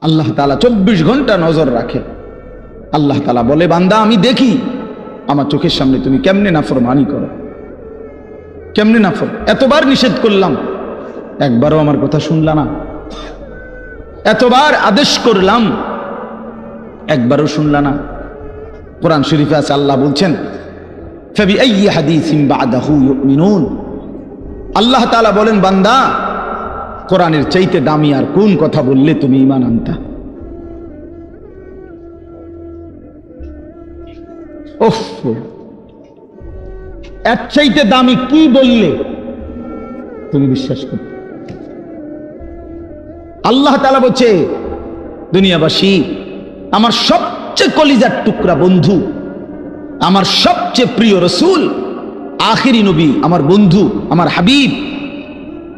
আল্লাহ তাআলা 24 ঘন্টা নজর রাখে। আল্লাহ তাআলা বলে, বান্দা আমি দেখি আমার চোখের সামনে তুমি কেমনে নাফরমানি করো, কেমনে এতবার নিষেধ করলাম, একবারও আমার কথা শুনলা না। এতবার আদেশ করলাম, একবারও শুনলা না। কোরআন শরীফে আছে, আল্লাহ বলছেন ফাবিআইয়ি হাদিসিন বা'দাহু ইউমিনুন। আল্লাহ তাআলা বলেন, বান্দা কোরআনের চাইতে দামি আর কোন কথা বললে তুমি ঈমান আনতা? ওহ, এর চাইতে দামি কি বললে তুমি বিশ্বাস করতে? আল্লাহ তাআলা বলছে, দুনিয়াবাসী, আমার সবচেয়ে কলিজার টুকরা বন্ধু, আমার সবচেয়ে প্রিয় রসুল, আখিরি নবী, আমার বন্ধু, আমার হাবিব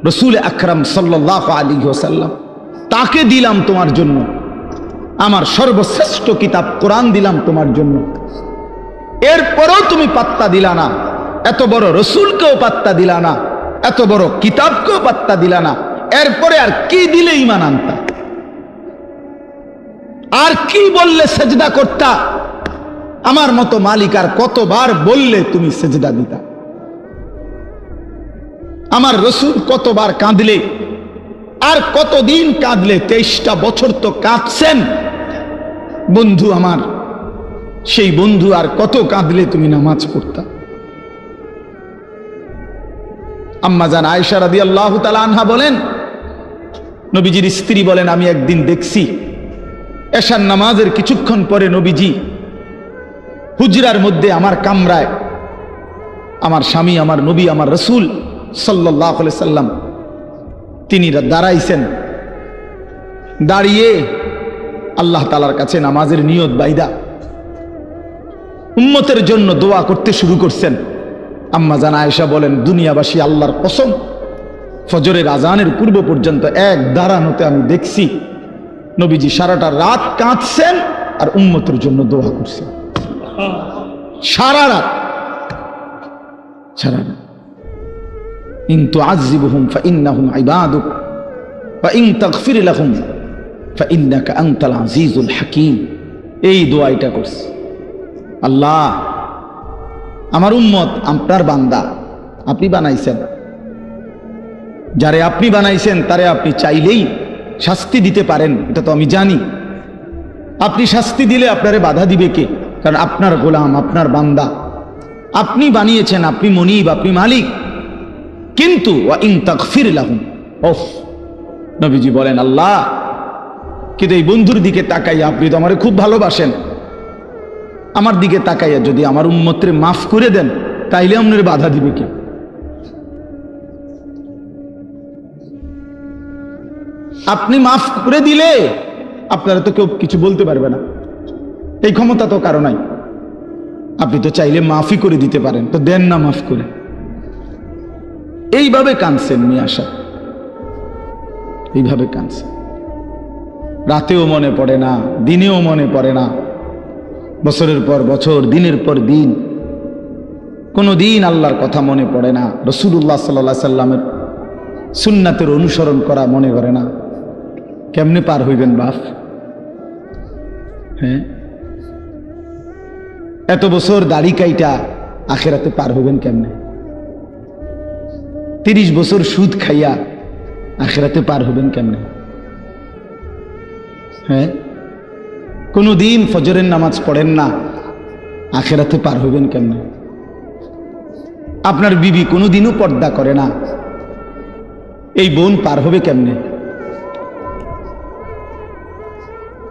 রসুল আকরাম সাল্লাল্লাহু আলাইহি ওয়াসাল্লাম, তাকে দিলাম তোমার জন্য। আমার সর্বশ্রেষ্ঠ কিতাব কোরআন দিলাম তোমার জন্য। এরপরও তুমি পাত্তা দিলা না, এত বড় রসুলকেও পাত্তা দিলা না, এত বড় কিতাবকেও পাত্তা দিলা না। এরপরে আর কি দিলে ঈমান আনতা? আর কি বললে সেজদা করতা? আমার মতো মালিক আর কতবার বললে তুমি সেজদা দিতা? আমার রসুল কতবার কাঁদলে, আর কতদিন কাঁদলে? 23টা বছর তো কাঁদছেন বন্ধু আমার। সেই বন্ধু আর কত কাঁদলে তুমি নামাজ পড়তা? আম্মা জান আয়েশা রাদিয়াল্লাহু তাআলা আনহা বলেন, নবীজির স্ত্রী বলেন, আমি একদিন দেখছি এশার নামাজের কিছুক্ষণ পরে নবীজি হুজরার মধ্যে আমার কামরায়, আমার স্বামী, আমার নবী, আমার রসুল সাল্লাল্লাহু আলাইহি সাল্লাম তিনি দাঁড়াইছেন। দাঁড়িয়ে আল্লাহ তাআলার কাছে নামাজের নিয়ত বাইদা উম্মতের জন্য দোয়া করতে শুরু করছেন। আম্মা জান আয়েশা বলেন, দুনিয়াবাসী, আল্লাহর কসম, ফজরের আজানের পূর্ব পর্যন্ত এক দাঁড়ানোতে আমি দেখছি নবীজি সারাটা রাত কাঁদছেন আর উম্মতের জন্য দোয়া করছেন। সারা রাত, সারা রাত। ইন তুআযিবহুম ফাইন্নাহুম ইবাদুক ওয়া ইন তাগফির লাহুম ফাইন্নাকা আনতাল আজিজুল হাকীম। এই দোয়াটা করছে, আল্লাহ আমার উম্মত আপনার বান্দা, আপনি বানাইছেন, যারে আপনি বানাইছেন তারে আপনি চাইলেই শাস্তি দিতে পারেন, এটা তো আমি জানি। আপনি শাস্তি দিলে আপনারে বাধা দিবে কে? কারণ আপনার গোলাম, আপনার বান্দা, আপনি বানিয়েছেন, আপনি মনিব, আপনি মালিক। কিন্তু ওয়া ইন তাগফির লাহুম, ওফ, নবীজি বলেন, আল্লাহ কিন্তু এই বন্ধুর দিকে তাকাইয়া, আপনি তো আমারে খুব ভালোবাসেন, আমার দিকে তাকাইয়া যদি আমার উম্মতরে মাফ করে দেন, তাইলে আপনার বাধা দিবে কে? আপনি মাফ করে দিলে আপনারা তো কেউ কিছু বলতে পারবে না, এই ক্ষমতা তো কারো নাই। আপনি তো চাইলে মাফই করে দিতে পারেন, তো দেন না মাফ করে। এইভাবে কাঁদছেন মিয়া সাহেব, এইভাবে কাঁদছেন। রাতেও মনে পড়ে না, দিনেও মনে পড়ে না, বছরের পর বছর, দিনের পর দিন, কোনো দিন আল্লাহর কথা মনে পড়ে না, রাসূলুল্লাহ সাল্লাল্লাহু আলাইহি সাল্লামের সুন্নাতের অনুসরণ করা মনে করে না। কেমনে পার হইবেন বাপ? হ্যাঁ, এত বছর দাড়ি কাইটা আখিরাতে পার হইবেন কেমনে? 30 বছর সুদ খাইয়া আখিরাতে পার হইবেন কেমনে? হ্যাঁ, কোনদিন ফজরের নামাজ পড়েন না, আখিরাতে পার হইবেন কেমনে? আপনার বিবি কোনোদিনও পর্দা করে না, এই বোন পার হবে কেমনে?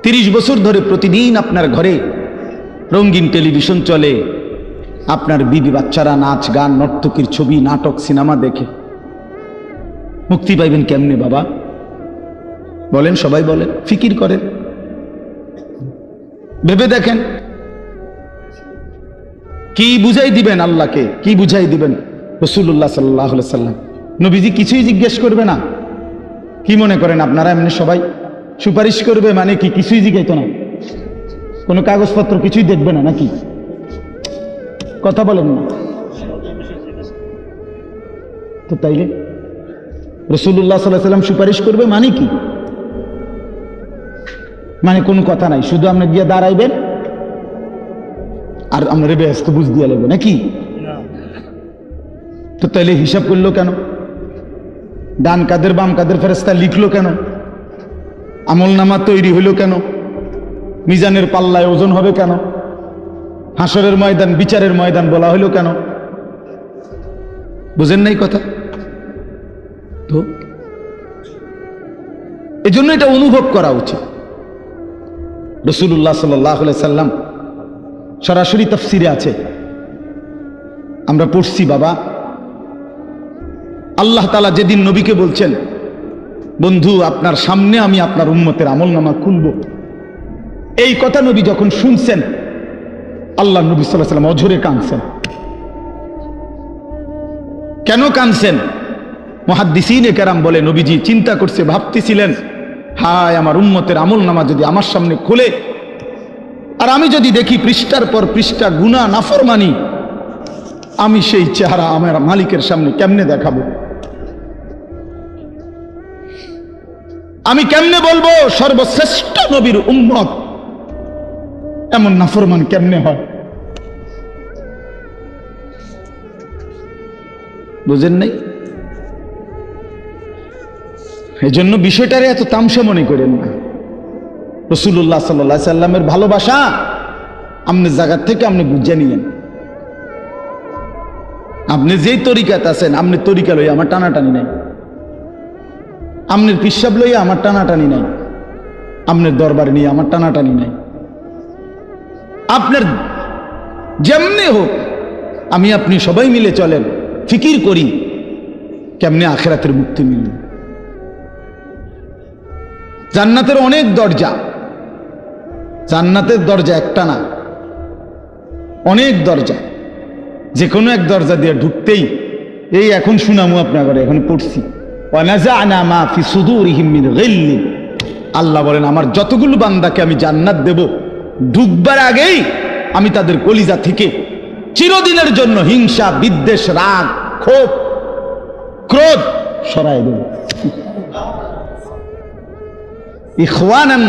30 বছর ধরে প্রতিদিন আপনার ঘরে রঙিন টেলিভিশন চলে, আপনার বিবি বাচ্চারা নাচ গান নর্তকীর ছবি নাটক সিনেমা দেখে, মুক্তি পাইবেন কেমনে বাবা? বলেন, সবাই বলেন, ফিকির করেন, ভেবে দেখেন। কি বুঝাই দিবেন আল্লাহকে? কি বুঝাই দিবেন রাসূলুল্লাহ সাল্লাল্লাহু আলাইহি সাল্লাম? নবীজি কিছুই জিজ্ঞেস করবে না? কি মনে করেন আপনারা এমনি সবাই সুপারিশ করবে মানে কি? কিছুই জিজ্ঞাইতো না, কোনো কাগজপত্র কিছুই দেখবে না নাকি? কথা বলেন না তো। তাইলে রাসূলুল্লাহ সাল্লাল্লাহু আলাইহি সাল্লাম সুপারিশ করবে মানে কি? মানে কোনো কথা নাই, শুধু আপনি গিয়ে দাঁড়াইবেন আর আমরা ব্যস্ত বুঝ দিয়ে লাগবে নাকি? তো তাহলে হিসাব করলো কেন? ডান কাদের বাম কাদের ফেরেশতা লিখলো কেন? আমলনামা তৈরি হইলো কেন? মিজানের পাল্লায় ওজন হবে কেন? হাসরের ময়দান বিচারের ময়দান বলা হইলো কেন? বুঝেন নাই কথা? তো এজন্য এটা অনুভব করা উচিত। রাসূলুল্লাহ সাল্লাল্লাহু আলাইহি সাল্লাম সরাসরি তাফসিরে আছে, আমরা পড়ছি বাবা। আল্লাহ তাআলা যেদিন নবীকে বলছেন, বন্ধু আপনার সামনে আমি আপনার উম্মতের আমলনামা খুলব, এই কথা নবী যখন শুনছেন, আল্লাহ নবী সাল্লাল্লাহু আলাইহি সাল্লাম অঝরে কাঁদছেন। কেন কাঁদছেন? মুহাদ্দিসিনে কেরাম বলে, নবীজি চিন্তা করছে, ভাবতেছিলেন, হায় আমার উম্মতের আমলনামা যদি আমার সামনে খুলে আর আমি যদি দেখি পৃষ্ঠার পর পৃষ্ঠা গুনাহ নাফরমানি, আমি সেই চেহারা আমার মালিকের সামনে কেমনে দেখাবো? আমি কেমনে বলবো সর্বশ্রেষ্ঠ নবীর উম্মত এমন নাফরমান কেমনে হয়? বুঝেন নাই? এজন্য বিষয়টারে এত তামসা মনে করেন না। রাসূলুল্লাহ সাল্লাল্লাহু আলাইহি সাল্লামের ভালোবাসা আপনার জায়গা থেকে আপনি বুঝে নিয়েন। আপনি যেই তরিকাতে আছেন, আপনি তরিকা লইয়া আমার টানাটানি নাই, আপনার পিসাব লইয়া আমার টানাটানি নাই, আপনার দরবার নিয়ে আমার টানাটানি নাই। আপনার যেমনি হোক, আমি আপনি সবাই মিলে চলেন, ফিকির করি কেমনে আখিরাতের মুক্তি মিলবে। জান্নাতের অনেক দরজা, জান্নাতের দরজা একটা না, অনেক দরজা। যে কোনো এক দরজা দিয়ে ঢুকতেই, এই এখন শুনামু আপনাদের, এখন পড়ছি, ওয়ানাযা'না মা ফি সুদুরিহিম মিন গিল্লিন, আল্লাহ বলেন আমার যতগুলো বান্দাকে আমি জান্নাত দেব, ঢুকবার আগেই আমি তাদের কলিজা থেকে চিরদিনের জন্য হিংসা, বিদ্বেষ, রাগ, ক্ষোভ, ক্রোধ সরাই দেব। ইখওয়ানান,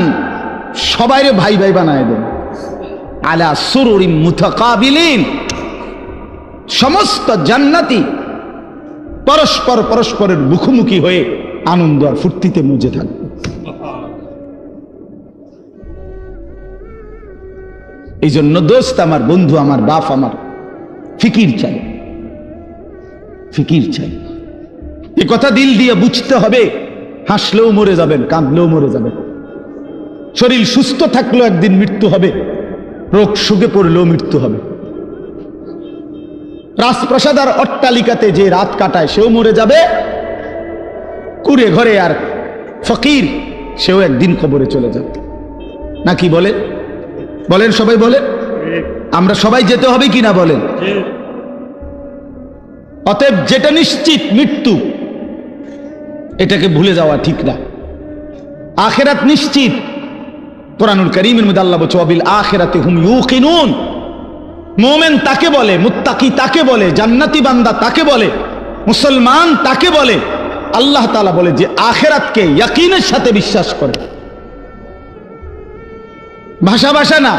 সবাইরে ভাই ভাই বানায় দেব। আলা সুরুরিম মুতাকাবিলিন, সমস্ত জান্নাতি পরস্পর পরস্পরের মুখোমুখি হয়ে আনন্দ আর ফুর্তিতে মজে থাকবে। এই জন্য দোস্ত আমার, বন্ধু আমার, বাপ আমার, ফিকির চাই, ফিকির চাই। এই কথা দিল দিয়ে বুঝতে হবে। হাসলেও মরে যাবেন, কাঁদলেও মরে যাবেন। শরীর সুস্থ থাকলেও একদিন মৃত্যু হবে, রোগ সুখে পড়লেও মৃত্যু হবে। রাজপ্রাসাদ আর অট্টালিকাতে যে রাত কাটায় সেও মরে যাবে, কুড়ে ঘরে আর ফকির সেও একদিন কবরে চলে যাবে। নাকি বলেন? বলেন সবাই বলেন। আমরা সবাই যেতে হবে কিনা বলেন? অতএব যেটা নিশ্চিত মৃত্যু, এটাকে ভুলে যাওয়া ঠিক না। আখিরাত নিশ্চিত। কোরআনুল কারীমের মধ্যে আল্লাহ বলছে, ওয়াবিল আখিরাতি হুম ইউকিনুন, মুমিন তাকে বলে, মুত্তাকি তাকে বলে, জান্নাতি বান্দা তাকে বলে, মুসলমান তাকে বলে। আল্লাহ তাআলা বলে যে আখিরাতকে ইয়াকিনের সাথে বিশ্বাস করে। ভাষা ভাষা না,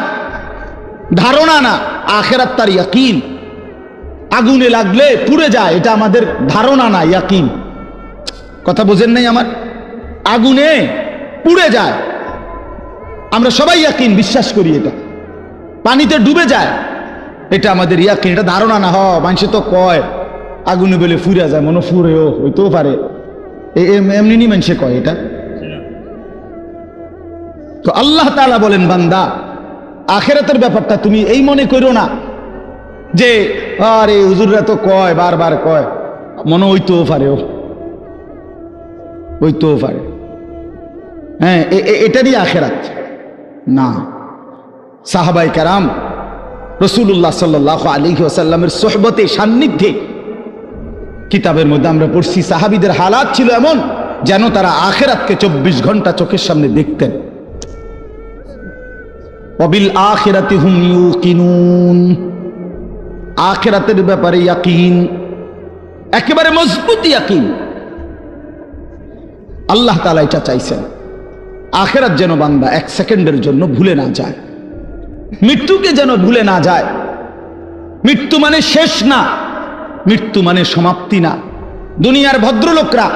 ধারণা না, আখিরাত তার ইয়াকিন। আগুনে লাগলে পুড়ে যায়, এটা আমাদের ধারণা না, ইয়াকিন। কথা বুঝেন নাই আমার? আগুনে পুড়ে যায়, আমরা সবাই ইয়াকিন বিশ্বাস করি। এটা পানিতে ডুবে যায়, এটা আমাদের ইয়াকিন, এটা ধারণা না। মানুষে তো কয় আগুনে বলে ফুরে যায়, মনে ফুরেও হইতেও পারে, এমনি নি মানুষে কয় এটা। তো আল্লাহ তাআলা বলেন, বান্দা আখিরাতের ব্যাপারটা তুমি এই মনে করো না যে আরে হুজুররা তো কয়, বারবার কয়, মনে হইতেও পারে, হইতেও পারে, হ্যাঁ এটারই আখিরাত না। সাহাবায়ে কেরাম রাসূলুল্লাহ সাল্লাল্লাহু আলাইহি ওয়াসাল্লামের সোহবতে, সান্নিধ্যে, কিতাবের মধ্যে আমরা পড়ছি সাহাবীদের হালাত ছিল এমন যেন তারা আখিরাতকে 24 ঘন্টা চোখের সামনে দেখতেন। ওয়াবিল আখিরাতি হুম ইউকিনুন, আখিরাতের ব্যাপারে ইয়াকিন, একেবারে মজবুত ইয়াকিন। আল্লাহ তাআলা এটা চাইছেন। আখিরাত যেন বান্দা এক সেকেন্ডের জন্য ভুলে না যায়, মৃত্যুকে যেন ভুলে না যায়। মৃত্যু মানে শেষ না, মৃত্যু মানে সমাপ্তি না। দুনিয়ার ভদ্রলোকরা,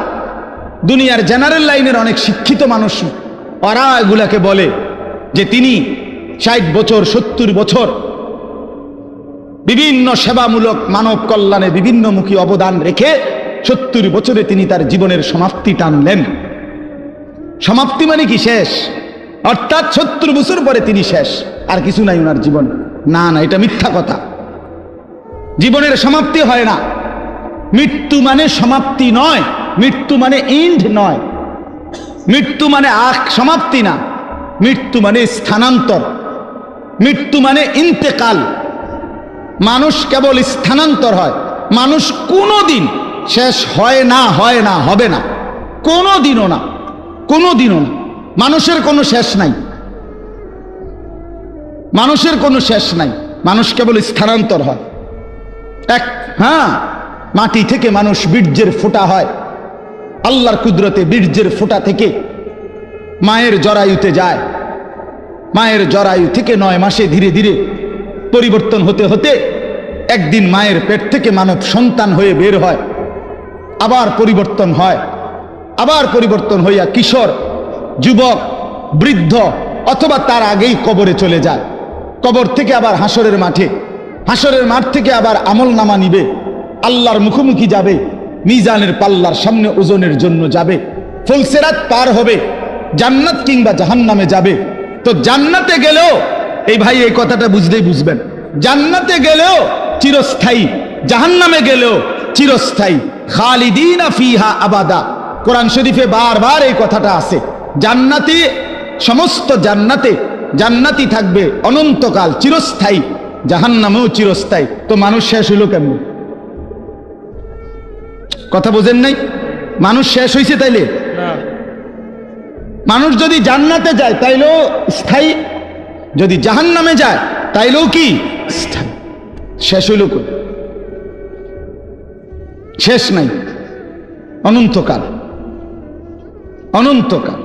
দুনিয়ার জেনারেল লাইনের অনেক শিক্ষিত মানুষ, ওরা এগুলাকে বলে যে তিনি 60 বছর 70 বছর বিভিন্ন সেবামূলক মানব কল্যাণে বিভিন্নমুখী অবদান রেখে 70 বছরে তিনি তার জীবনের সমাপ্তি টানলেন। সমাপ্তি মানে কি? শেষ। অর্থাৎ 70 বছর পরে তিনি শেষ, আর কিছু নাই ওনার জীবন। না না, এটা মিথ্যা কথা। জীবনের সমাপ্তি হয় না। মৃত্যু মানে সমাপ্তি নয়, মৃত্যু মানে এন্ড নয়, মৃত্যু মানে সমাপ্তি না, মৃত্যু মানে স্থানান্তর, মৃত্যু মানে ইন্তেকাল। মানুষ কেবল স্থানান্তর হয়, মানুষ কোনোদিন শেষ হয় না, হয় না, হবে না, কোনোদিনও না, কোনোদিনও না। মানুষের কোনো শেষ নাই, মানুষের কোনো শেষ নাই, মানুষ কেবল স্থানান্তর হয়। হ্যাঁ, মাটি থেকে মানুষ বীর্যের ফোঁটা হয়, আল্লাহর কুদরতে বীর্যের ফোঁটা থেকে মায়ের জরায়ুতে যায়, মায়ের জরায়ু থেকে 9 মাসে ধীরে ধীরে পরিবর্তন হতে হতে একদিন মায়ের পেট থেকে মানব সন্তান হয়ে বের হয়, আবার পরিবর্তন হয়, আবার পরিবর্তন হইয়া কিশোর, যুবক, বৃদ্ধ অথবা তার আগেই কবরে চলে যায়। কবর থেকে আবার হাসরের মাঠে, হাসরের মাঠ থেকে আবার আমল নামা নিবে, আল্লাহর মুখোমুখি যাবে, মিজানের পাল্লার সামনে ওজনের জন্য যাবে, ফুলসিরাত পার হবে, জান্নাত কিংবা জাহান্নামে যাবে। তো জান্নাতে গেলেও, এই ভাই এই কথাটা বুঝলেই বুঝবেন, জান্নাতে গেলেও চিরস্থায়ী, জাহান্নামে গেলেও চিরস্থায়ী। খালিদিনা ফিহা আবাদা, কোরআন শরীফে বারবার এই কথাটা আছে। জান্নাতি, সমস্ত জান্নাতে জান্নাতি থাকবে অনন্তকাল, চিরস্থায়ী, জাহান্নামেও চিরস্থায়ী। তো মানুষ শেষ হইল কেমন? কথা বোঝেন নাই? মানুষ শেষ হয়েছে তাইলে? মানুষ যদি জান্নাতে যায় তাইলেও স্থায়ী, যদি জাহান্নামে যায় তাইলেও কি স্থায়ী। শেষ হইল কই? শেষ নাই, অনন্তকাল, অনন্তকাল।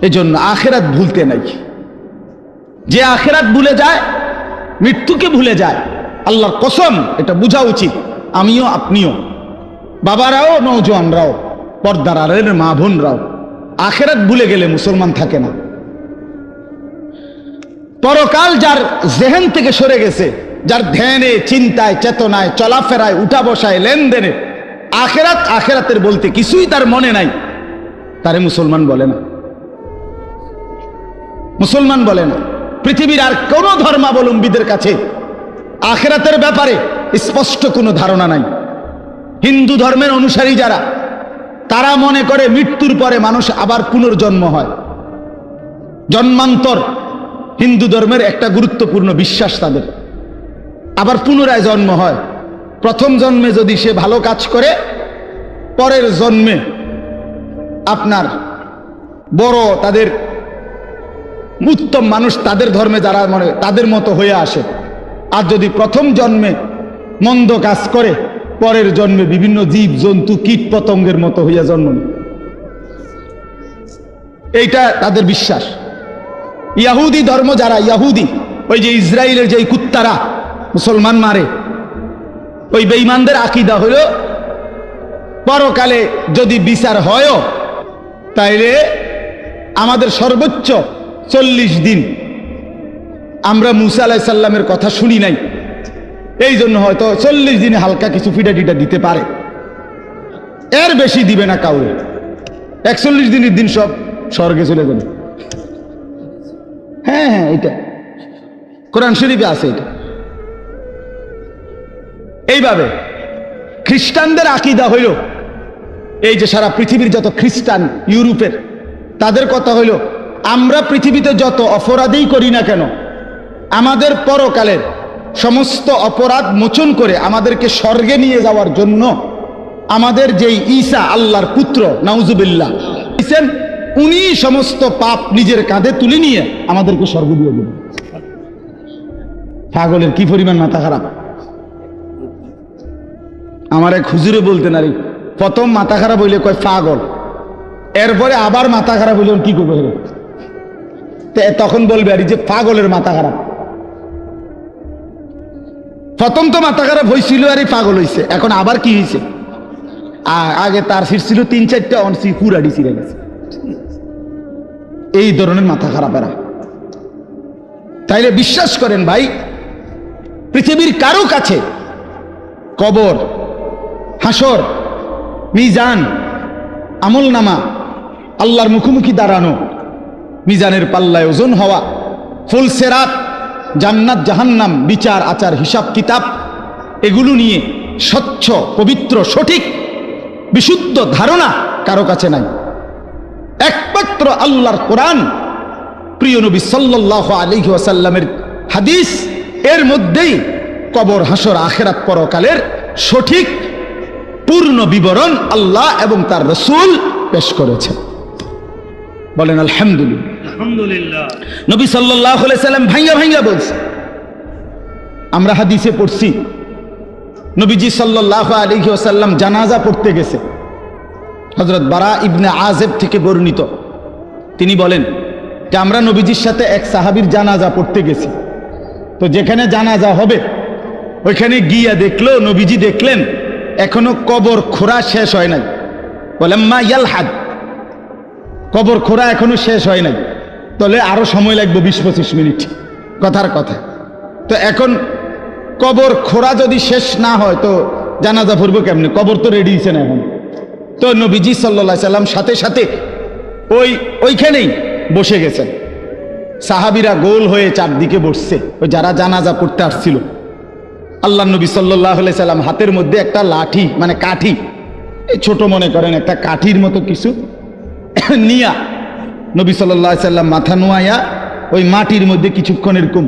এজন্য আখিরাত ভুলতে নাই। যে আখিরাত ভুলে যায়, মৃত্যুকে ভুলে যায়, আল্লাহর কসম এটা বোঝা উচিত। আমিও, আপনিও, বাবারাও, নওজোয়ানরাও, পর্দার আড়ালের মা বোনরাও, আখিরাত ভুলে গেলে মুসলমান থাকে না। পরকাল যার জেহেন থেকে সরে গেছে, যার ধ্যানে, চিন্তায়, চেতনায়, চলাফেরায়, উঠা বসায়, লেনদেনে আখিরাত, আখিরাতের বলতে কিছুই তার মনে নাই, তারে মুসলমান বলে না, মুসলমান বলে না। পৃথিবীর আর কোন ধর্মাবলম্বীদের কাছে আখিরাতের ব্যাপারে স্পষ্ট কোনো ধারণা নাই। হিন্দু ধর্মের অনুসারী যারা, তারা মনে করে মৃত্যুর পরে মানুষ আবার পুনর্জন্ম হয়, জন্মান্তর হিন্দু ধর্মের একটা গুরুত্বপূর্ণ বিশ্বাস তাদের। আবার পুনরায় জন্ম হয়। প্রথম জন্মে যদি সে ভালো কাজ করে, পরের জন্মে আপনার বড়, তাদের উত্তম মানুষ, তাদের ধর্মে যারা মনে তাদের মতো হয়ে আসে। আর যদি প্রথম জন্মে মন্দ কাজ করে, পরের জন্মে বিভিন্ন জীব জন্তু কীট পতঙ্গের মতো হইয়া জন্ম নেয়। এইটা তাদের বিশ্বাস। ইয়াহুদি ধর্ম যারা, ইয়াহুদি, ওই যে ইসরায়েলের যে কুত্তারা মুসলমান মারে, ওই বেঈমানদের আকীদা হইল পরকালে যদি বিচার হয়, তাইলে আমাদের সর্বোচ্চ 40 দিন আমরা মুসা আলাইহিস সালামের কথা শুনি নাই, এই জন্য হয়তো 40 দিনে হালকা কিছু ফিটা টিটা দিতে পারে, এর বেশি দিবে না কাউরে। 41 দিনের দিন সব স্বর্গে চলে যাবে। হ্যাঁ হ্যাঁ, এটা কোরআন শরীফে আছে। এটা এইভাবে খ্রিস্টানদের আকীদা হইল, এই যে সারা পৃথিবীর যত খ্রিস্টান, ইউরোপের, তাদের কথা হইল আমরা পৃথিবীতে যত অপরাধই করি না কেন, আমাদের পরকালের সমস্ত অপরাধ মোচন করে আমাদেরকে স্বর্গে নিয়ে যাওয়ার জন্য আমাদের যেই ঈসা, আল্লাহর পুত্র, নাউজুবিল্লাহ, উনি সমস্ত পাপ নিজের কাঁধে তুলে নিয়ে আমাদেরকে স্বর্গ দিয়ে দেবেন। পাগলের কি পরিমাণ মাথা খারাপ! আমার এক হুজুরে বলতেন, আরে প্রথম মাথা খারাপ হইলে কয় পাগল, এরপরে আবার মাথা খারাপ হইল, কি করবে? তখন বলবে আর যে পাগলের মাথা খারাপ। প্রথম তো মাথা খারাপ হয়েছিল আর এই পাগল হয়েছে, এখন আবার কি হয়েছে? আগে তার সিট ছিল 3-4টা, অনসি পুরাডি ছিঁড়ে গেছে। এই ধরনের মাথা খারাপ এরা। তাইলে বিশ্বাস করেন ভাই, পৃথিবীর কারো কাছে কবর, হাসর, মিজান, আমলনামা, আল্লাহর মুখোমুখি দাঁড়ানো, মিজানের পাল্লায় ওজন হওয়া, ফুলসেরাত, জান্নাত জাহান্নাম, বিচার আচার হিসাব কিতাব, এগুলো নিয়ে স্বচ্ছ পবিত্র সঠিক বিশুদ্ধ ধারণা কারো কাছে নাই। একমাত্র আল্লাহর কোরআন, প্রিয় নবী সাল্লাল্লাহু আলাইহি ওয়াসাল্লামের হাদিস, এর মধ্যেই কবর, হাসর, আখিরাত, পরকালের সঠিক পূর্ণ বিবরণ আল্লাহ এবং তার রাসূল পেশ করেছেন। বলেন আলহামদুলিল্লাহ। আলহামদুলিল্লাহ। নবী সাল্লাল্লাহু আলাইহি সাল্লাম ভাইয়া ভাইয়া বলছে, আমরা হাদিসে পড়ছি, নবীজি সাল্লাল্লাহু আলাইহি ওয়াসাল্লাম জানাজা পড়তে গেছে। হযরত বারা ইবনে আযিব থেকে বর্ণিত, তিনি বলেন যে আমরা নবীজির সাথে এক সাহাবীর জানাজা পড়তে গেছি। তো যেখানে জানাজা হবে ওইখানে গিয়া দেখলো, নবীজি দেখলেন এখনো কবর খোঁড়া শেষ হয় নাই। বলেন মা ইয়ালহাদ, কবর খোঁড়া এখনো শেষ হয় নাই, তাহলে আরো সময় লাগবে 20-25 মিনিট, কথার কথা। তো এখন কবর খোঁড়া যদি শেষ না হয় তো জানাজা পড়বো কেমনে? কবর তো রেডি হয়েছে না এখন। তো নবীজি সাল্লাল্লাহু আলাইহি সাল্লাম সাথে সাথে ওইখানেই বসে গেছেন। সাহাবীরা গোল হয়ে চারদিকে বসছে, ওই যারা জানাজা পড়তে আসছিল। আল্লাহ নবী সাল্লাল্লাহু আলাইহি সাল্লাম হাতের মধ্যে একটা লাঠি, মানে কাঠি, এই ছোট মনে করেন একটা কাঠির মতো কিছু নিয়া নবী সাল্লাল্লাহু আলাইহি সাল্লাম মাথা নোয়াইয়া ওই মাটির মধ্যে কিছুক্ষণ এরকম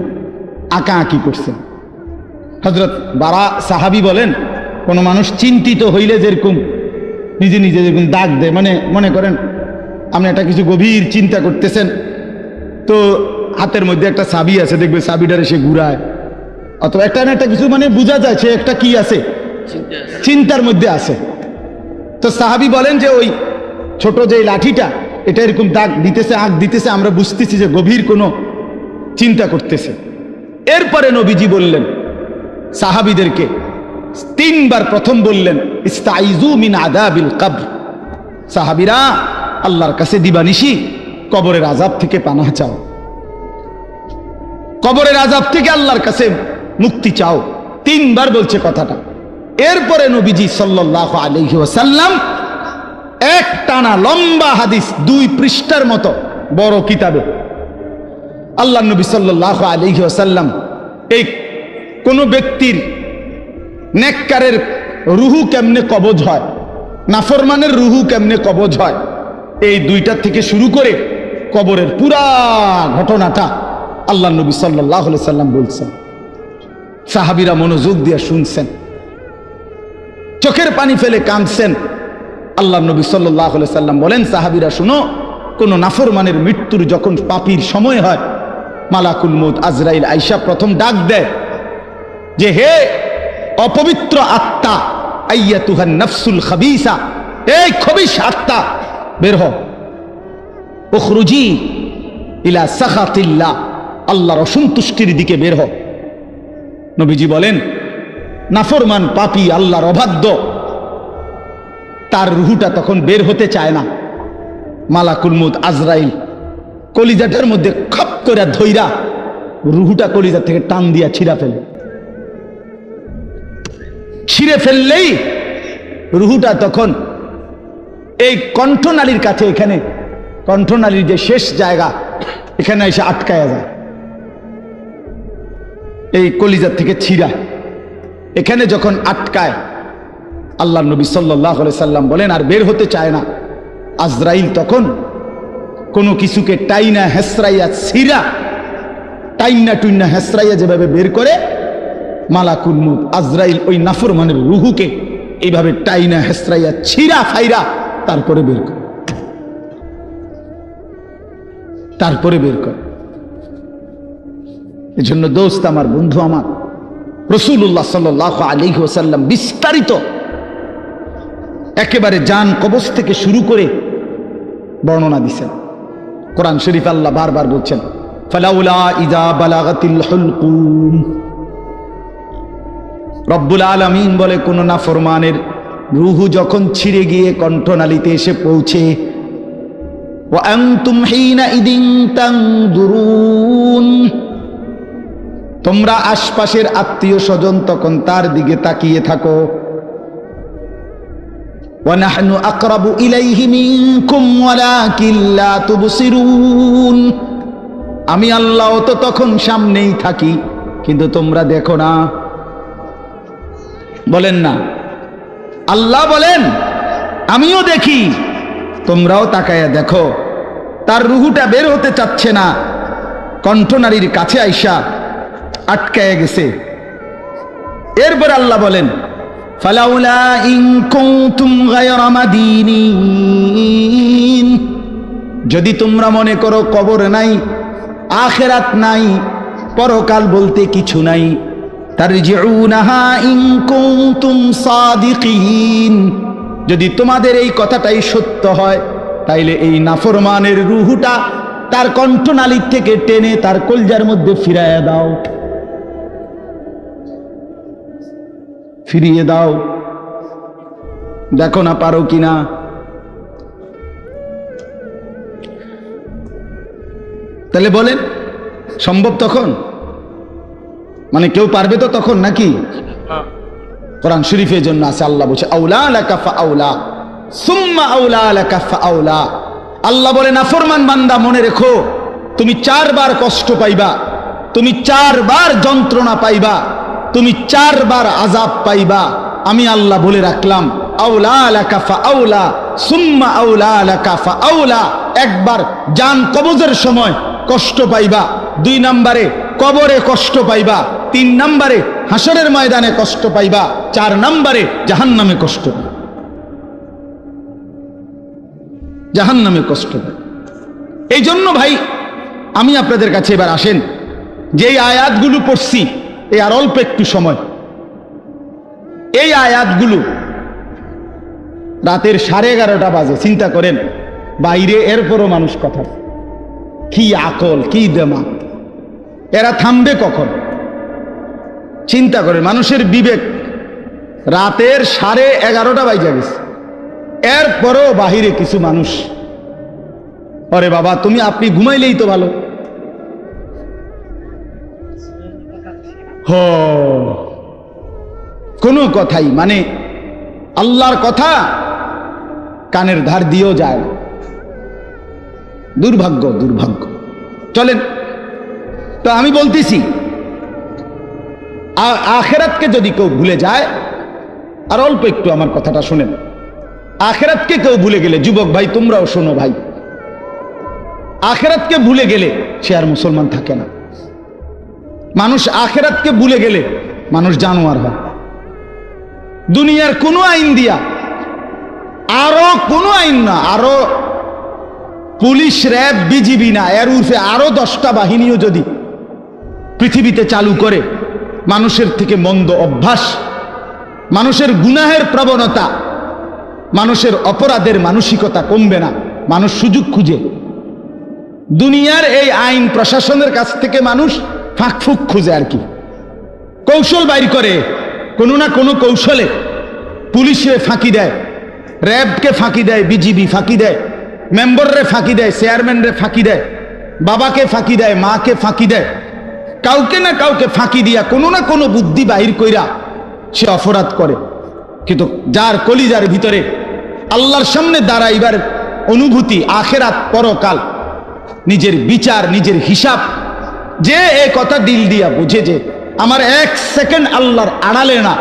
আঁকা আঁকি করছেন। হযরত বারা সাহাবী বলেন, কোনো মানুষ চিন্তিত হইলে যেরকম নিজে নিজে যেরকম দাগ দেয়, মানে মনে করেন আপনি একটা কিছু গভীর চিন্তা করতেছেন, তো হাতের মধ্যে একটা চাবি আছে, দেখবে চাবিটারে সে ঘুরায়, অথবা একটা না একটা কিছু, মানে বোঝা যায় সে একটা কি আছে, চিন্তার মধ্যে আছে। তো সাহাবী বলেন যে ওই ছোট যে লাঠিটা, এটা এরকম দাগ দিতেছে, আঁক দিতেছে, আমরা বুঝতেছি যে গভীর কোনো চিন্তা করতেছে। এরপরে নবীজি বললেন সাহাবীদেরকে 3 বার, প্রথম বললেন ইস্তাইযু মিন আযাবিল কবর, সাহাবীরা আল্লাহর কাছে দিবানিশি কবরের আযাব থেকে পানাহ চাও, কবরের আযাব থেকে আল্লাহর কাছে মুক্তি চাও। 3 বার বলছে কথাটা। এরপরে নবীজি সাল্লাল্লাহু আলাইহি ওয়াসাল্লাম এক টানা লম্বা হাদিস, 2 পৃষ্ঠার মতো বড় কিতাবে আল্লাহ নবী সাল্লাল্লাহু আলাইহি ওয়াসাল্লাম এই কোন ব্যক্তির নেককারের রুহু কেমনে কবজ হয়, নাফরমানের রুহু কেমনে কবজ হয়, এই 2টা থেকে শুরু করে কবরের পুরা ঘটনাটা আল্লাহ নবী সাল্লাল্লাহু আলাইহি সাল্লাম বলছেন। সাহাবীরা মনোযোগ দিয়ে শুনছেন, চোখের পানি ফেলে কাঁদছেন। আল্লাহ নবী সাল্লাল্লাহু আলাইহি সাল্লাম বলেন, সাহাবীরা শুনো, কোন নাফরমানের মৃত্যুর যখন পাপীর সময় হয়, মালাকুল মউত আজরাইল আয়েশা প্রথম ডাক দেয় যে হে অপবিত্র আত্মা, আইয়াতুহান নাফসুল খাবিসা, এই খবিশ আত্মা বের হও, উখরুজি ইলা সাখাতিল্লাহ, আল্লাহর অসন্তুষ্টির দিকে বের হও। নবীজি বলেন নাফরমান পাপী, আল্লাহর অবাধ্য, তার রুহুটা তখন বের হতে চায় না। মালাকুল মউত আজরাইল কলিজাটার মধ্যে খপ করে ধইরা রুহুটা কলিজা থেকে টান দিয়া ছিঁড়া ফেলে, ছিঁড়ে ফেললেই রুহুটা তখন এই কণ্ঠনালীর কাছে, এখানে কণ্ঠনালীর যে শেষ জায়গা, এখানে এসে আটকায়া যায়। এই কলিজার থেকে ছিঁড়া এখানে যখন আটকায়, আল্লাহ নবী সাল্লাল্লাহু আলাইহি সাল্লাম বলেন আর বের হতে চায় না। আজরাইল তখন কোনো কিছুকে টাইনা হেসরাইয়া ছিঁড়া, টাইনা টুইনা হেসরাইয়া যেভাবে বের করে, মালাকুল মউত আজরাইল ওই নাফরমানের রুহুকে এইভাবে টাইনা হেসরাইয়া ছিঁড়া ফাইরা তারপরে বের করে, তারপরে বের করে। এজন্য দোস্ত আমার, বন্ধু আমার, রাসূলুল্লাহ সাল্লাল্লাহু আলাইহি ওয়াসাল্লাম বিস্তারিত একেবারে জান কবজ থেকে শুরু করে বর্ণনা দিচ্ছেন। কোরআন শরীফ আল্লাহ বারবার বলছেন, ফালাউলা ইযা বালাগাতিল হুলকুম। রব্বুল আলামিন বলে, কোন নাফরমানের রুহু যখন ছিঁড়ে গিয়ে কণ্ঠনালীতে এসে পৌঁছে, ওয়া আনতুম হিনাইদিন তানজুরুন, তোমরা আশপাশের আত্মীয় স্বজন তখন তার দিকে তাকিয়ে থাকো। ওয়া নাহনু আকরাবু ইলাইহি মিনকুম ওয়ালাকিন লা তুবসিরুন, আমি আল্লাহ তো তখন সামনেই থাকি, কিন্তু তোমরা দেখো না। বলেন না, আল্লাহ বলেন আমিও দেখি, তোমরাও তাকায়া দেখো। তার রুহুটা বের হতে চাচ্ছে না, কণ্ঠনালীর কাছে আইসা আটকায় গেছে। এরপর আল্লাহ বলেন, ফালাউলা ইন কুনতুম গায়রা মাদিনিন, যদি তোমরা মনে করো কবর নাই, আখিরাত নাই, পরকাল বলতে কিছু নাই, তারজিউনাহা ইন কুনতুম সাদিকিন, যদি তোমাদের এই কথাটাই সত্য হয়, তাইলে এই নাফরমানের রুহুটা তার কণ্ঠনালীর থেকে টেনে তার কলজার মধ্যে ফিরাইয়া দাও, ফিরিয়ে দাও। দেখো না পারো কিনা। তাহলে বলেন সম্ভব তখন? মানে কেউ পারবে তো তখন নাকি? কোরআন শরীফের জন্য আছে, আল্লাহ বলছে আউলা লাকা ফাআউলা সুম্মা আউলা লাকা ফাআউলা। আল্লাহ বলে, নাফরমান বান্দা মনে রেখো, তুমি 4 বার কষ্ট পাইবা, তুমি 4 বার যন্ত্রণা পাইবা, তুমি 4 বার আযাব পাইবা। আমি আল্লাহ বলে রাখলাম, আউলা লাকা ফাআউলা সুম্মা আউলা লাকা ফাআউলা। একবার জান কবজের সময় কষ্ট পাইবা, 2 নম্বরে কবরে কষ্ট পাইবা, 3 নম্বরে হাসরের ময়দানে কষ্ট পাইবা, 4 নম্বরে জাহান্নামে কষ্ট পাইবা, জাহান্নামে কষ্ট পাইবা। এই জন্য ভাই আমি আপনাদের কাছে এবার আসেন, যেই আয়াতগুলো পড়ছি এই আর অল্প একটু সময়, এই আয়াতগুলো রাতের 11:30 বাজে, চিন্তা করেন বাইরে, এরপরও মানুষ কথা, কি আকল কি দেমাগ, এরা থামবে কখন? চিন্তা করে, মানুষের বিবেক। রাতের 11:30 বাজে গেছে, এরপরও বাহিরে কিছু মানুষ, আরে বাবা তুমি আপনি ঘুমাইলেই তো ভালো। কোনো কথাই মানে আল্লাহর কথা কানের ধার দিয়েও যায় না। দুর্ভাগ্য, দুর্ভাগ্য। চলেন তো আমি বলতেছি, আখিরাতকে যদি কেউ ভুলে যায়, আর অল্প একটু আমার কথাটা শুনেন, আখিরাতকে কেউ ভুলে গেলে, যুবক ভাই তোমরাও শোনো ভাই, আখিরাতকে ভুলে গেলে সে আর মুসলমান থাকে না। মানুষ আখিরাতকে ভুলে গেলে মানুষ জানোয়ার হয়। দুনিয়ার কোনো আইন দিয়া, আরো কোনো আইন না, আরো পুলিশ র্যাব বিজিবি না, এর উর্ফে আরো 10টা বাহিনীও যদি পৃথিবীতে চালু করে, মানুষের থেকে মন্দ অভ্যাস, মানুষের গুনাহের প্রবণতা, মানুষের অপরাধের মানসিকতা কমবে না। মানুষ সুযোগ খুঁজে, দুনিয়ার এই আইন প্রশাসনের কাছ থেকে মানুষ ফাঁকফুক খুঁজে, আর কি কৌশল বাইর করে, কোনো না কোনো কৌশলে পুলিশে ফাঁকি দেয়, র্যাবকে ফাঁকি দেয়, বিজিবি ফাঁকি দেয়, মেম্বাররে ফাঁকি দেয়, চেয়ারম্যানরে ফাঁকি দেয়, বাবাকে ফাঁকি দেয়, মাকে ফাঁকি দেয়, কাউকে না কাউকে ফাঁকি দিয়া কোনো না কোনো বুদ্ধি বাহির কইরা সে অপরাধ করে। কিন্তু যার কলিজার ভিতরে আল্লাহর সামনে দাঁড়াইবার অনুভূতি, আখেরাত, পরকাল, নিজের বিচার, নিজের হিসাব, যে এ কথা দিল দিয়া বুঝে যে আমার 1 সেকেন্ড আল্লাহর আড়ালে না,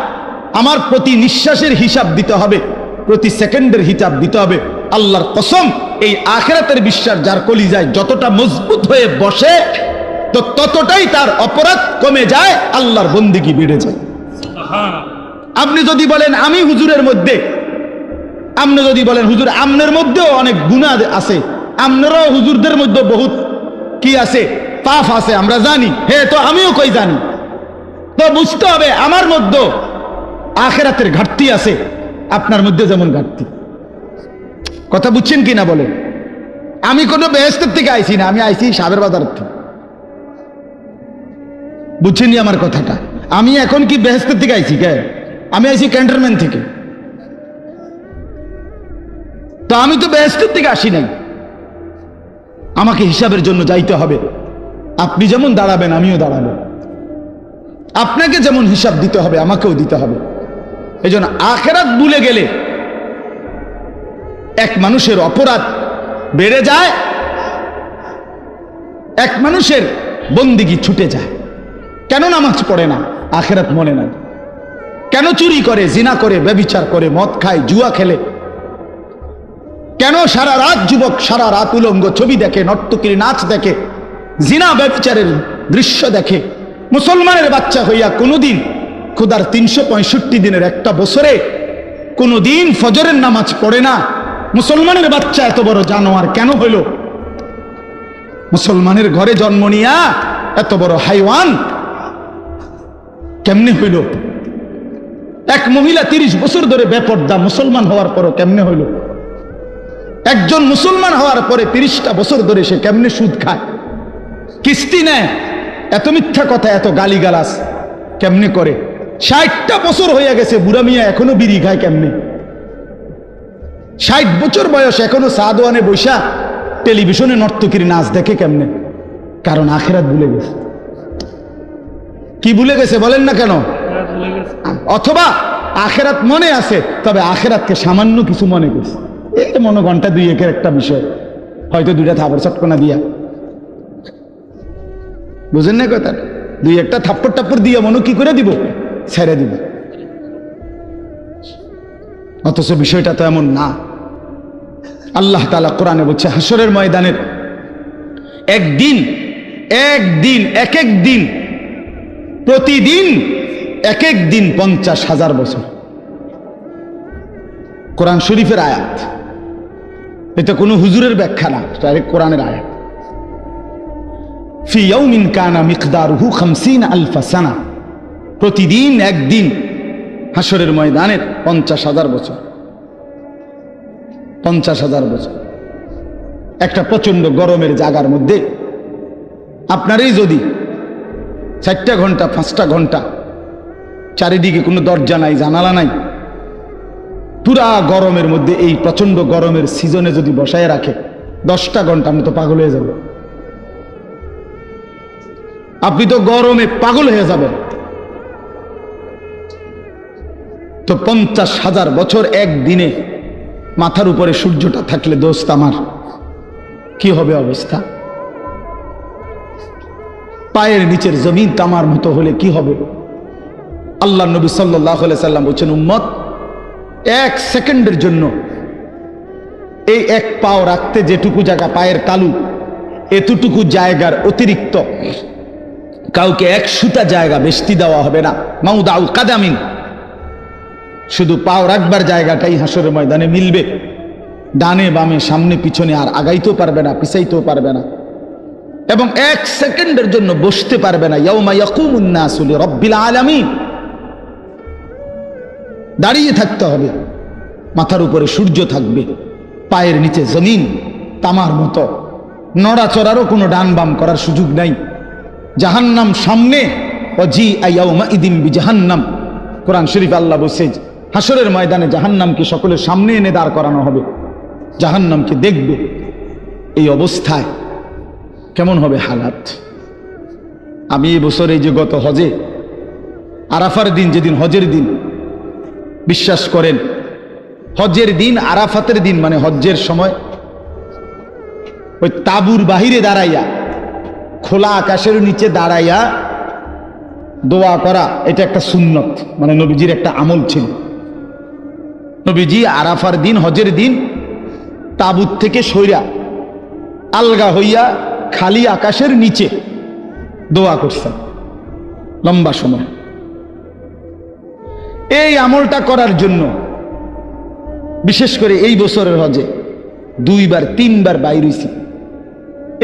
আমার প্রতি নিঃশ্বাসের হিসাব দিতে হবে, প্রতি সেকেন্ডের হিসাব দিতে হবে, আল্লাহর কসম এই আখিরাতের বিশ্বাস যার কলিজায় যতটা মজবুত হয়ে বসে, তো ততটাই তার অপরাধ কমে যায়, আল্লাহর বন্দেগী বেড়ে যায়। আপনি যদি বলেন আমি হুজুরের মধ্যে, আপনি যদি বলেন হুজুর আমনের মধ্যেও অনেক গুনাহ আছে, আপনারাও হুজুরদের মধ্যে বহুত কি আছে, পাপ আছে, আমরা জানি, হ্যাঁ তো আমিও কই জানি, তো বুঝতে হবে আমার মধ্যে আখিরাতের ঘাটতি আছে, আপনার মধ্যে যেমন ঘাটতি। কথা বুঝছেন কিনা বলেন? আমি কোনো বেহেশতের থেকে আইছি না, আমি আইছি সাবের বাজার থেকে। বুঝছেনি আমার কথাটা? আমি এখন কি বেহেশতের থেকে আইছি? কে? আমি আইছি ক্যান্টনমেন্ট থেকে। তো আমি তো বেহেশতের থেকে আসি নাই। আমাকে হিসাবের জন্য যাইতে হবে। আপনি যেমন দাঁড়াবেন আমিও দাঁড়াবো, আপনাকে যেমন হিসাব দিতে হবে আমাকেও দিতে হবে। এই জন্য আখিরাত ভুলে গেলে এক মানুষের অপরাধ বেড়ে যায়, এক মানুষের বন্দিগি ছুটে যায়। কেন নামাজ পড়ে না? আখিরাত মনে নাই। কেন চুরি করে, জিনা করে, ব্যভিচার করে, মদ খায়, জুয়া খেলে? কেন সারা রাত যুবক সারা রাত উলঙ্গ ছবি দেখে, নর্তকীর নাচ দেখে, জিনা ব্যভিচারের দৃশ্য দেখে? মুসলমানের বাচ্চা হইয়া কোনোদিন খোদার 365 দিনের একটা বছরে কোনোদিন ফজরের নামাজ পড়ে না। মুসলমানের বাচ্চা এত বড় জানোয়ার কেন হইল? মুসলমানের ঘরে জন্ম নিয়া এত বড় হাইওয়ান কেমনে হইল? এক মহিলা 30 বছর ধরে বেপর্দা, মুসলমান হওয়ার পরও কেমনে হইল? একজন মুসলমান হওয়ার পরে 30টা বছর ধরে সে কেমনে সুদ খায়, কিস্তি নেয়, এত মিথ্যা কথা, এত গালিগালাজ কেমনে করে? 60টা বছর হয়ে গেছে, বুড়া মিয়া এখনো বিড়ি খায় কেমনে? 60 বছর বয়স এখনো সাদওয়ানে বৈশা টেলিভিশনে নর্তকীর নাচ দেখে কেমনে? কারণ আখিরাত ভুলে গেছে। কি ভুলে গেছে বলেন না কেন? অথবা আখিরাত মনে আছে, তবে আখিরাতকে সামান্য কিছু মনে করছে। এই মনে ঘন্টা 2-1 একটা বিষয়, হয়তো 2টা থাপড় চটকনা দিয়া, বুঝেন না কথা? 2-1টা থাপ্পড় টাপ্পড় দিয়ে মনে কি করে দিব? ছেড়ে দিব। অথচ বিষয়টা তো এমন না। আল্লাহ তাআলা কোরআনে বলছে হাসরের ময়দানের একদিন এক এক দিন, প্রতিদিন এক এক দিন 50,000 বছর। কোরআন শরীফের আয়াত, এটা কোনো হুজুরের ব্যাখ্যা না, ডাইরেক্ট কোরআনের আয়াত। ফি ইয়াউমিন কানা মিকদারুহু 50,000 সানা, প্রতিদিন একদিন হাসরের ময়দানের 50,000 বছর। 50,000 বছর একটা প্রচন্ড গরমের জায়গার মধ্যে আপনারই যদি 4টা ঘন্টা 5টা ঘন্টা চারিদিকে কোনো দরজা নাই, জানালা নাই, পুরা গরমের মধ্যে এই প্রচন্ড গরমের সিজনে যদি বসায় রাখে 10টা ঘন্টা, আমি তো পাগল হয়ে যাব। আপনি তো গরমে পাগল হয়ে যাবেন। তো 50,000 বছর একদিনে মাথার উপরে সূর্যটা থাকলে দোস্ত আমার কি হবে অবস্থা? পায়ের নিচের জমিন তামার মতো হলে কি হবে? আল্লাহ নবী সাল্লাল্লাহু আলাইহি সাল্লাম বলেছেন, উম্মত 1 সেকেন্ডের জন্য এই এক পাও রাখতে যেটুকু জায়গা, পায়ের তালু, এতটুকু জায়গার অতিরিক্ত কাউকে 1 সুতা জায়গা বেশি দেওয়া হবে না। মাউদাউল কাদামিন, শুধু পাও রাখবার জায়গাটাই হাসরের ময়দানে মিলবে। ডানে বামে সামনে পিছনে আর আগাইতেও পারবে না, পিছাইতেও পারবে না, এবং 1 সেকেন্ডের জন্য বসতে পারবে না। ইয়াউমা ইয়াকুমুন নাসু লিরাব্বিল আলামিন, দাঁড়িয়ে থাকতে হবে। মাথার উপরে সূর্য থাকবে, পায়ের নিচে জমিন তামার মতো, নড়াচড়ারও কোনো ডান বাম করার সুযোগ নাই। জাহান্নাম সামনে, ওয়াজিআ ইয়াউমাইদিন বিজাহান্নাম, কোরআন শরীফ আল্লাহ বলছে হাসরের ময়দানে জাহান্নামকে সকলের সামনে এনে দাঁড় করানো হবে, জাহান্নামকে দেখবে। এই অবস্থায় কেমন হবে হালাত? আমি এই বছর এই যে গত হজে আরাফার দিন, যেদিন হজের দিন, বিশ্বাস করেন হজের দিন, আরাফাতের দিন মানে হজ্জের সময়, ওই তাবুর বাহিরে দাঁড়াইয়া, খোলা আকাশের নিচে দাঁড়াইয়া দোয়া করা, এটা একটা সুন্নত, মানে নবীজির একটা আমল ছিল। নবীজি আরাফার দিন, হজের দিন তাবুত থেকে সইরা আলগা হইয়া খালি আকাশের নিচে দোয়া করছেন লম্বা সময়। এই আমলটা করার জন্য বিশেষ করে এই বছরের হজে 2-3 বাইর হইছি।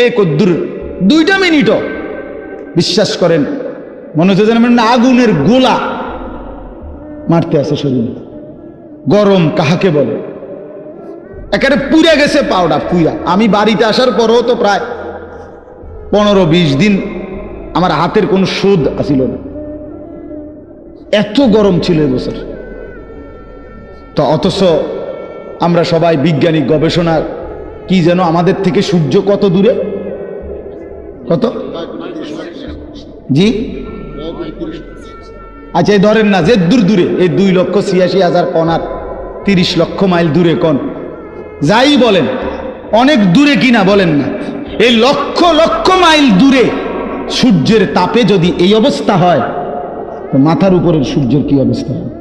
এই কদ্দুর 2টা মিনিটও বিশ্বাস করেন মনে হচ্ছে যেন আগুনের গোলা মারতে আছে শরীরে। গরম কাহাকে বলে? একেবারে পুড়ে গেছে পাউডা পুইরা। আমি বাড়িতে আসার পরও তো প্রায় 15-20 দিন আমার হাতের কোনো সুদ আসিল না, এত গরম ছিল এবছর। তো অথচ আমরা সবাই বিজ্ঞানিক গবেষণা কি যেন আমাদের থেকে সূর্য কত দূরে, কত জি আচ্ছা এই ধরেন না যে দূর দূরে, এই 2,86,000 কণ আর 30 লক্ষ মাইল দূরে কণ, যাই বলেন অনেক দূরে কিনা বলেন না, এই লক্ষ লক্ষ মাইল দূরে সূর্যের তাপে যদি এই অবস্থা হয়, তো মাথার উপরের সূর্যের কি অবস্থা হয়?